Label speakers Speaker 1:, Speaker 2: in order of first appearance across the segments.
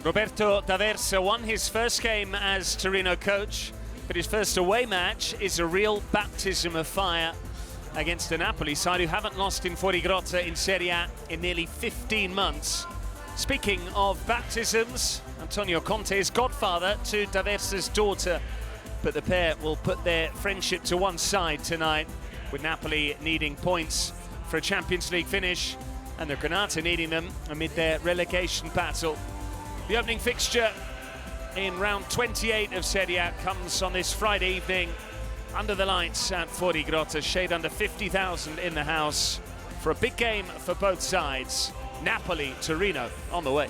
Speaker 1: Roberto D'Aversa won his first game as Torino coach, but his first away match is a real baptism of fire against a Napoli side who haven't lost in Fuori Grotta in Serie A in nearly 15 months. Speaking of baptisms, Antonio Conte is godfather to D'Aversa's daughter, but the pair will put their friendship to one side tonight, with Napoli needing points for a Champions League finish and the Granata needing them amid their relegation battle. The opening fixture in round 28 of Serie A comes on this Friday evening under the lights at Fuori Grotta, shade under 50,000 in the house for a big game for both sides. Napoli-Torino on the way.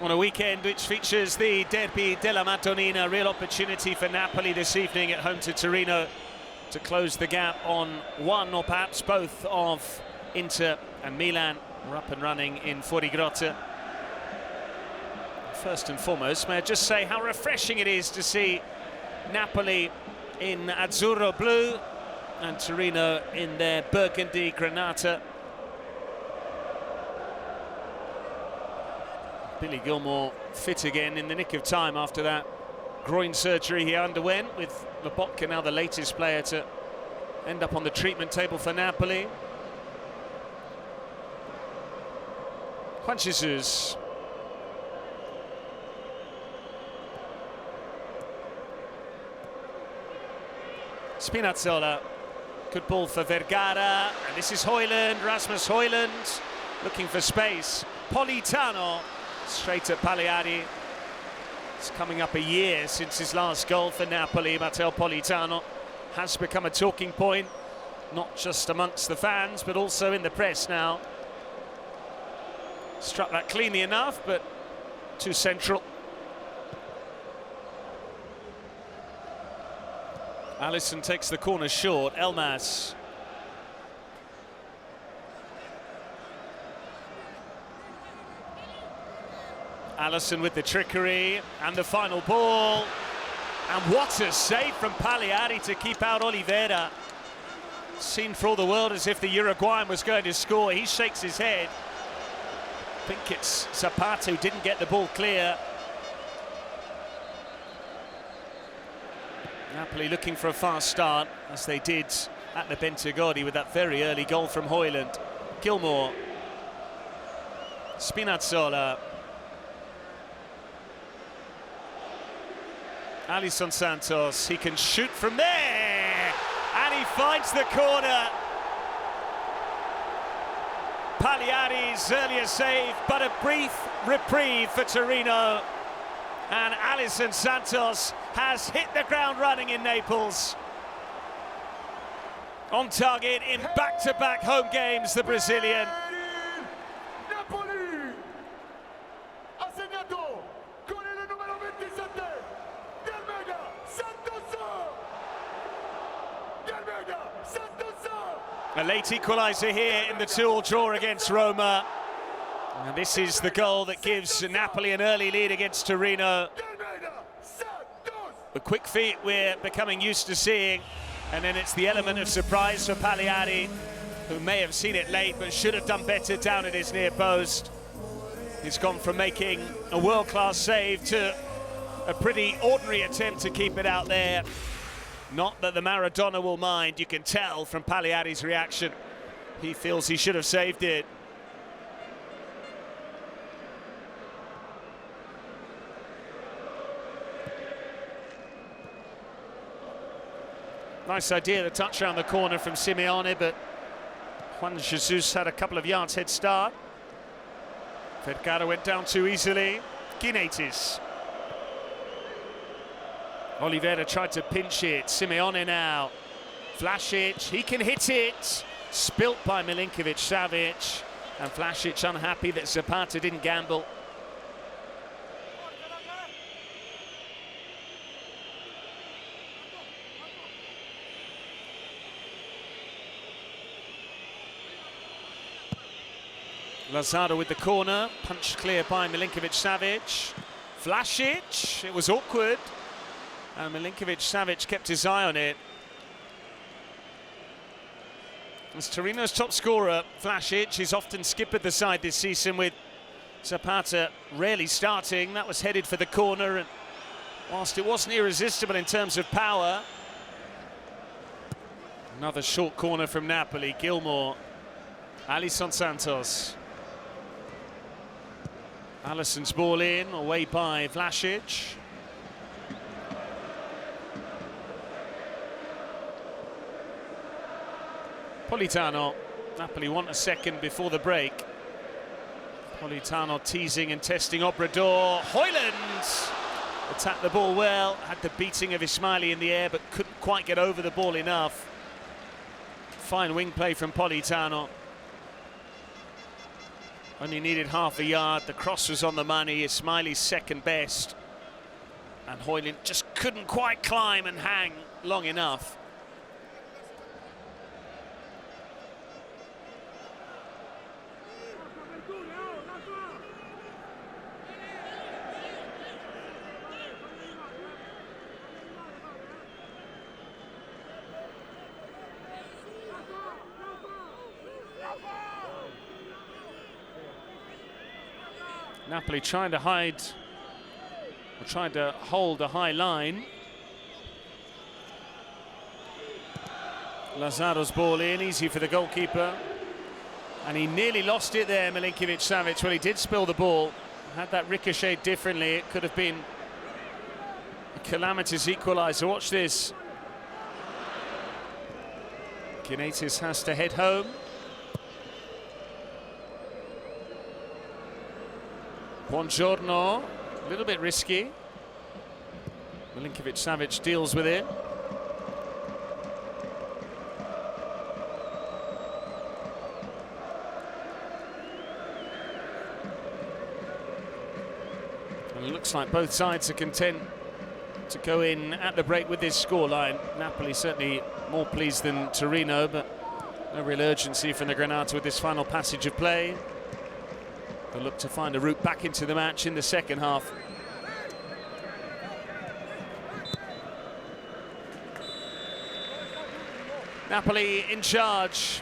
Speaker 1: On a weekend which features the derby della Madonnina, real opportunity for Napoli this evening at home to Torino to close the gap on one or perhaps both of Inter and Milan. We're up and running in Fuori Grotta. First and foremost, may I just say how refreshing it is to see Napoli in azzurro blue and Torino in their burgundy granata. Billy Gilmour fit again in the nick of time after that groin surgery he underwent, with Lobotka now the latest player to end up on the treatment table for Napoli. Juan Jesus. Spinazzola. Good ball for Vergara, and this is Højlund, Rasmus Højlund looking for space. Politano. Straight at Pagliari. It's coming up a year since his last goal for Napoli. Matteo Politano has become a talking point, not just amongst the fans, but also in the press now. Struck that cleanly enough, but too central. Alisson takes the corner short. Elmas. Alisson with the trickery and the final ball. And what a save from Pagliari to keep out Oliveira. Seen for all the world as if the Uruguayan was going to score. He shakes his head. I think it's Zapata who didn't get the ball clear. Napoli looking for a fast start, as they did at the Bentegodi with that very early goal from Højlund. Gilmour. Spinazzola. Alisson Santos, he can shoot from there, and he finds the corner. Pagliari's earlier save, but a brief reprieve for Torino. And Alisson Santos has hit the ground running in Naples. On target in back-to-back home games, the Brazilian. A late equaliser here in the 2-2 draw against Roma. And this is the goal that gives Napoli an early lead against Torino. The quick feet we're becoming used to seeing. And then it's the element of surprise for Pagliari, who may have seen it late but should have done better down at his near post. He's gone from making a world-class save to a pretty ordinary attempt to keep it out there. Not that the Maradona will mind, you can tell from Pagliari's reaction. He feels he should have saved it. Nice idea, the touch around the corner from Simeone, but Juan Jesus had a couple of yards head start. Vergara went down too easily. Ginaitis. Oliveira tried to pinch it. Simeone now. Vlasic, he can hit it. Spilt by Milinkovic-Savic. And Vlasic unhappy that Zapata didn't gamble. Lazaro with the corner, punched clear by Milinkovic-Savic. Vlasic, it was awkward, and Milinkovic-Savic kept his eye on it. As Torino's top scorer, Vlasic, is often skippered the side this season with Zapata rarely starting. That was headed for the corner, and whilst it wasn't irresistible in terms of power, another short corner from Napoli. Gilmour, Alisson Santos. Alisson's ball in, away by Vlasic. Politano. Napoli want a second before the break. Politano teasing and testing Obrador. Højlund attacked the ball well, had the beating of Ismaili in the air, but couldn't quite get over the ball enough. Fine wing play from Politano. Only needed half a yard. The cross was on the money. Ismaili's second best. And Højlund just couldn't quite climb and hang long enough. Napoli trying to hide, or trying to hold a high line. Lazaro's ball in, easy for the goalkeeper. And he nearly lost it there, Milinkovic-Savic. Well, he did spill the ball. Had that ricocheted differently, it could have been a calamitous equaliser. Watch this. Ginaitis has to head home. Buongiorno, a little bit risky. Milinkovic-Savic deals with it. And it looks like both sides are content to go in at the break with this scoreline. Napoli certainly more pleased than Torino, but no real urgency from the Granata with this final passage of play. They'll look to find a route back into the match in the second half. Napoli in charge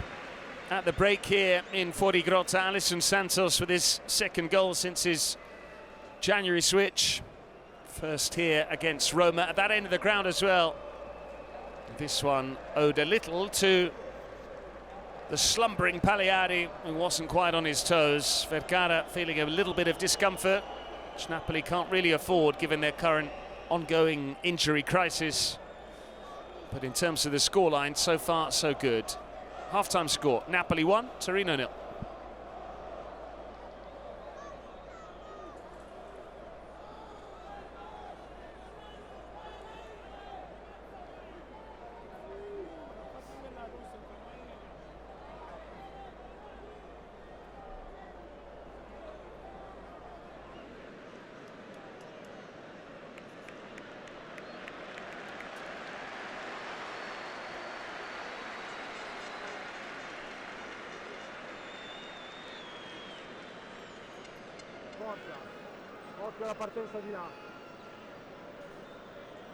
Speaker 1: at the break here in Fuorigrotta. Alisson Santos with his second goal since his January switch. First here against Roma at that end of the ground as well. This one owed a little to the slumbering Pagliari, who wasn't quite on his toes. Vergara feeling a little bit of discomfort, which Napoli can't really afford given their current ongoing injury crisis. But in terms of the scoreline, so far so good. Half-time score, Napoli 1, Torino 0.
Speaker 2: Occhio alla partenza di là.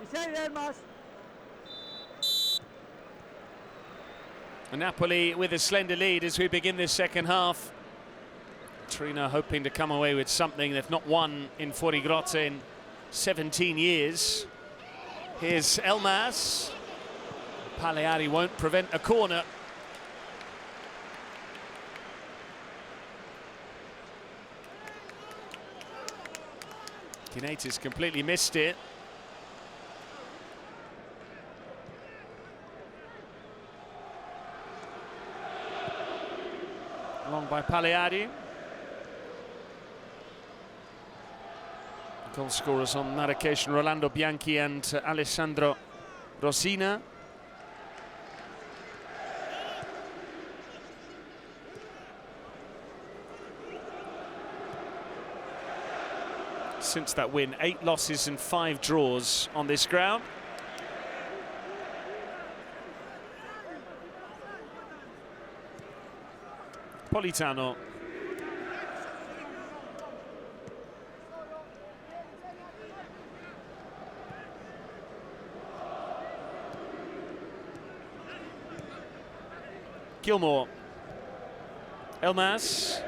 Speaker 2: Ci sei, Elmas?
Speaker 1: Napoli with a slender lead as we begin this second half. Torino hoping to come away with something they've not won in Fuorigrotta in 17 years. Here's Elmas. Pagliari won't prevent a corner. Ginaitis completely missed it. Long by Pagliari. Goal scorers on that occasion, Rolando Bianchi and Alessandro Rosina. Since that win, 8 losses and 5 draws on this ground. Politano. Gilmour. Elmas.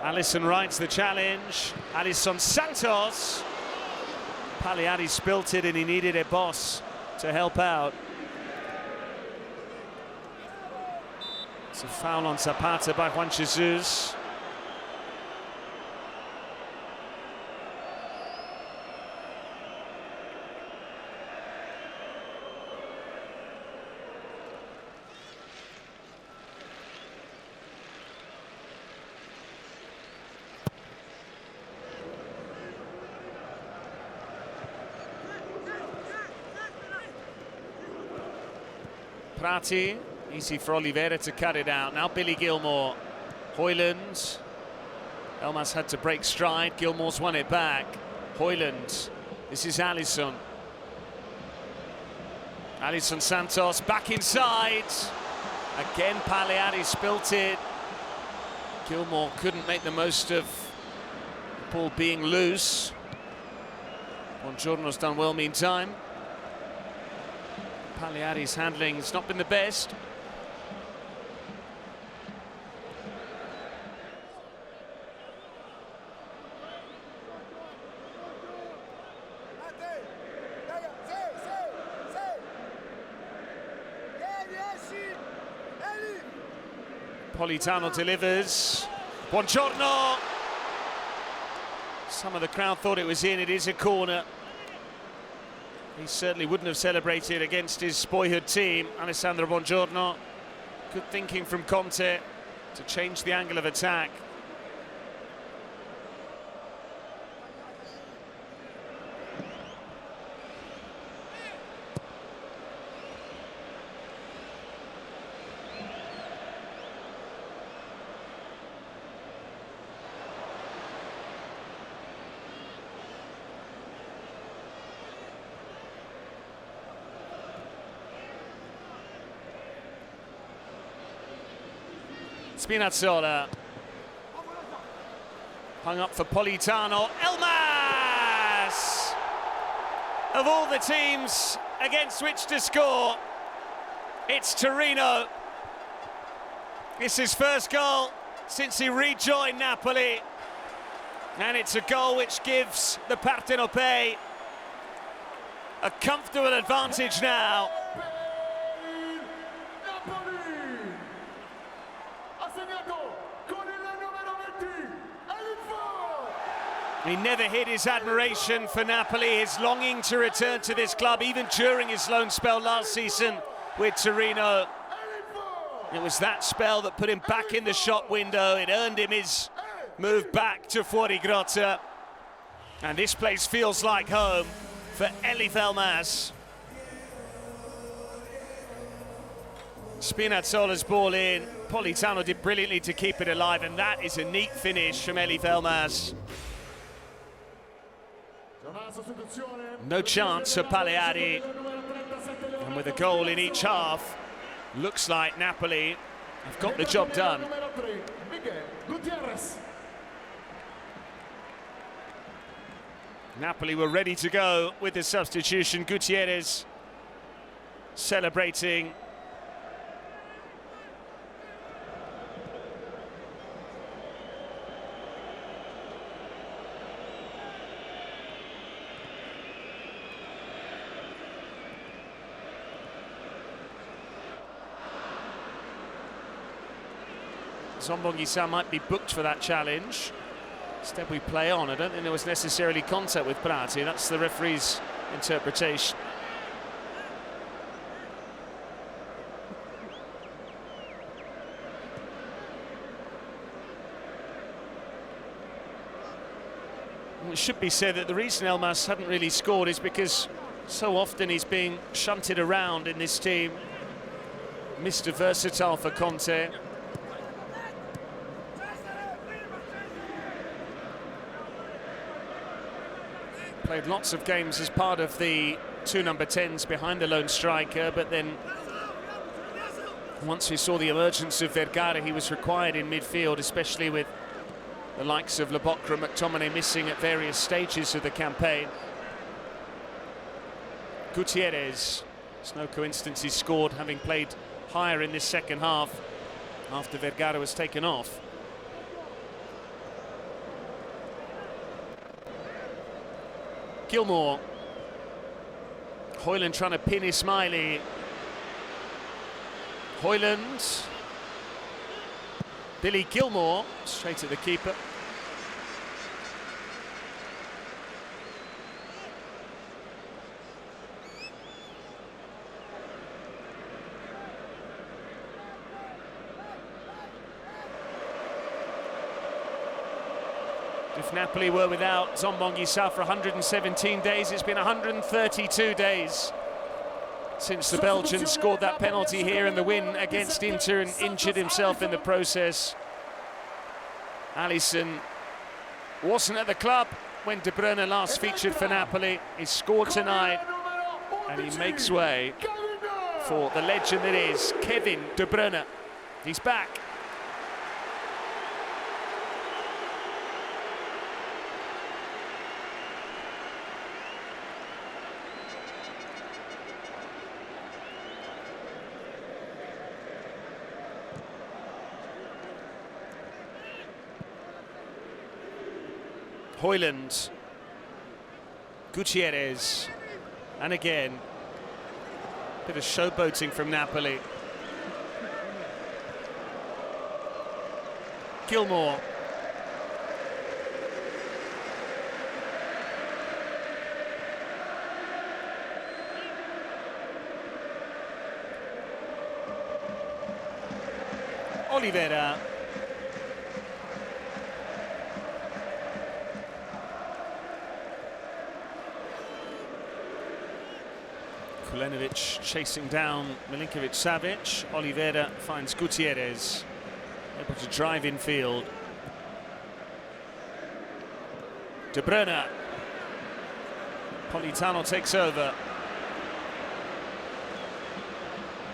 Speaker 1: Alisson rides the challenge. Alisson Santos. Pagliari spilt it and he needed a boss to help out. It's a foul on Zapata by Juan Jesus. Prati, easy for Oliveira to cut it out. Now Billy Gilmour, Hoyland. Elmas had to break stride. Gilmour's won it back. Hoyland, this is Alisson. Alisson Santos back inside. Again, Pagliari spilt it. Gilmour couldn't make the most of the ball being loose. Buongiorno's done well meantime. Pagliari's handling's not been the best. Politano delivers. Buongiorno. Some of the crowd thought it was in. It is a corner. He certainly wouldn't have celebrated against his boyhood team. Alessandro Buongiorno. Good thinking from Conte to change the angle of attack. Spinazzola. Hung up for Politano. Elmas! Of all the teams against which to score, it's Torino. It's his first goal since he rejoined Napoli. And it's a goal which gives the Partenopei a comfortable advantage now. He never hid his admiration for Napoli, his longing to return to this club, even during his loan spell last season with Torino. It was that spell that put him back in the shop window. It earned him his move back to Fuorigrotta. And this place feels like home for Elmas. Spinazzola's ball in. Politano did brilliantly to keep it alive, and that is a neat finish from Elmas. No chance for Pagliari, and with a goal in each half, looks like Napoli have got the job done. Napoli were ready to go with the substitution. Gutierrez celebrating. Zombongi-san might be booked for that challenge. Instead we play on. I don't think there was necessarily contact with Prati. That's the referee's interpretation. It should be said that the reason Elmas hadn't really scored is because so often he's being shunted around in this team. Mr. Versatile for Conte. Played lots of games as part of the two number 10s behind the lone striker, but then once we saw the emergence of Vergara, he was required in midfield, especially with the likes of Lebocra and McTominay missing at various stages of the campaign. Gutierrez, it's no coincidence he scored, having played higher in this second half after Vergara was taken off. Gilmour. Højlund trying to pin Ismaili. Højlund. Billy Gilmour straight at the keeper. If Napoli were without Zombongi-Sa for 117 days, it's been 132 days since the Belgian scored that penalty here in the win against Inter and injured himself in the process. Alisson wasn't at the club when De Bruyne last featured for Napoli. He scored tonight and he makes way for the legend that is Kevin De Bruyne. He's back. Højlund, Gutierrez, and again, bit of showboating from Napoli. Gilmour. Oliveira. Kulenovic chasing down Milinkovic-Savic. Oliveira finds Gutierrez, able to drive in field. De Bruyne. Politano takes over.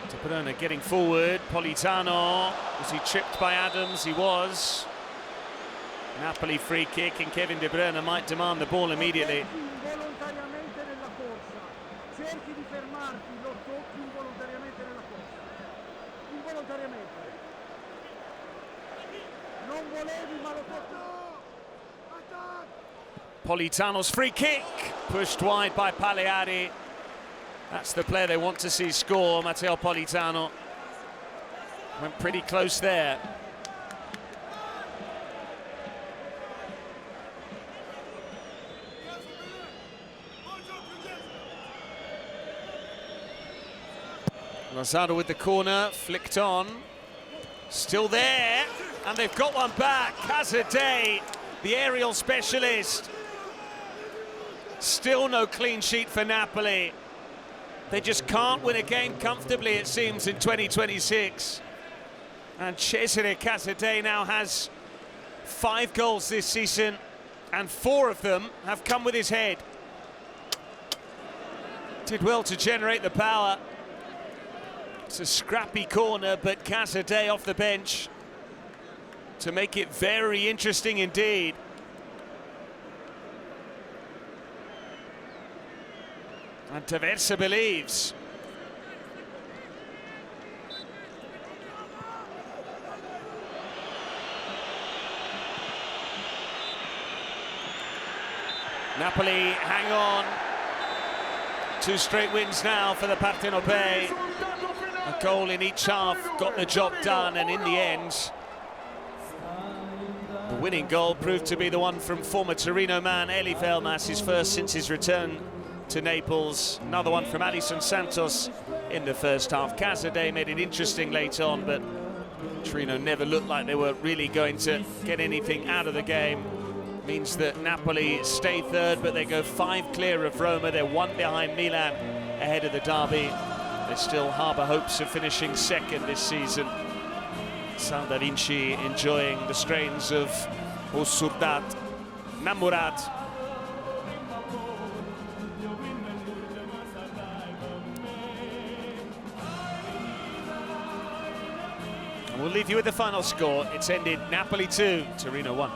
Speaker 1: De Bruyne getting forward. Politano. Was he tripped by Adams? He was. Napoli free kick, and Kevin De Bruyne might demand the ball immediately.
Speaker 2: Cerchi di fermarti, lo tocchi involontariamente nella corsa. Involontariamente. Non volevi, ma lo tocchi.
Speaker 1: Politano's free kick, pushed wide by Pagliari. That's the player they want to see score, Matteo Politano. Went pretty close there. Lozada with the corner, flicked on, still there, and they've got one back. Casadei, the aerial specialist. Still no clean sheet for Napoli. They just can't win a game comfortably, it seems, in 2026. And Cesare Casadei now has 5 goals this season, and 4 of them have come with his head. Did well to generate the power. It's a scrappy corner, but Casadei off the bench to make it very interesting indeed. And Taversa believes. Napoli hang on. 2 straight wins now for the Partenopei. A goal in each half got the job done, and in the end, the winning goal proved to be the one from former Torino man Elmas, his first since his return to Naples. Another one from Alisson Santos in the first half. Casadei made it interesting late on, but Torino never looked like they were really going to get anything out of the game. Means that Napoli stay third, but they go 5 clear of Roma. They're 1 behind Milan ahead of the derby. They still harbour hopes of finishing second this season. Saldarinci enjoying the strains of Osurdat, Namurat. And we'll leave you with the final score. It's ended Napoli 2, Torino 1.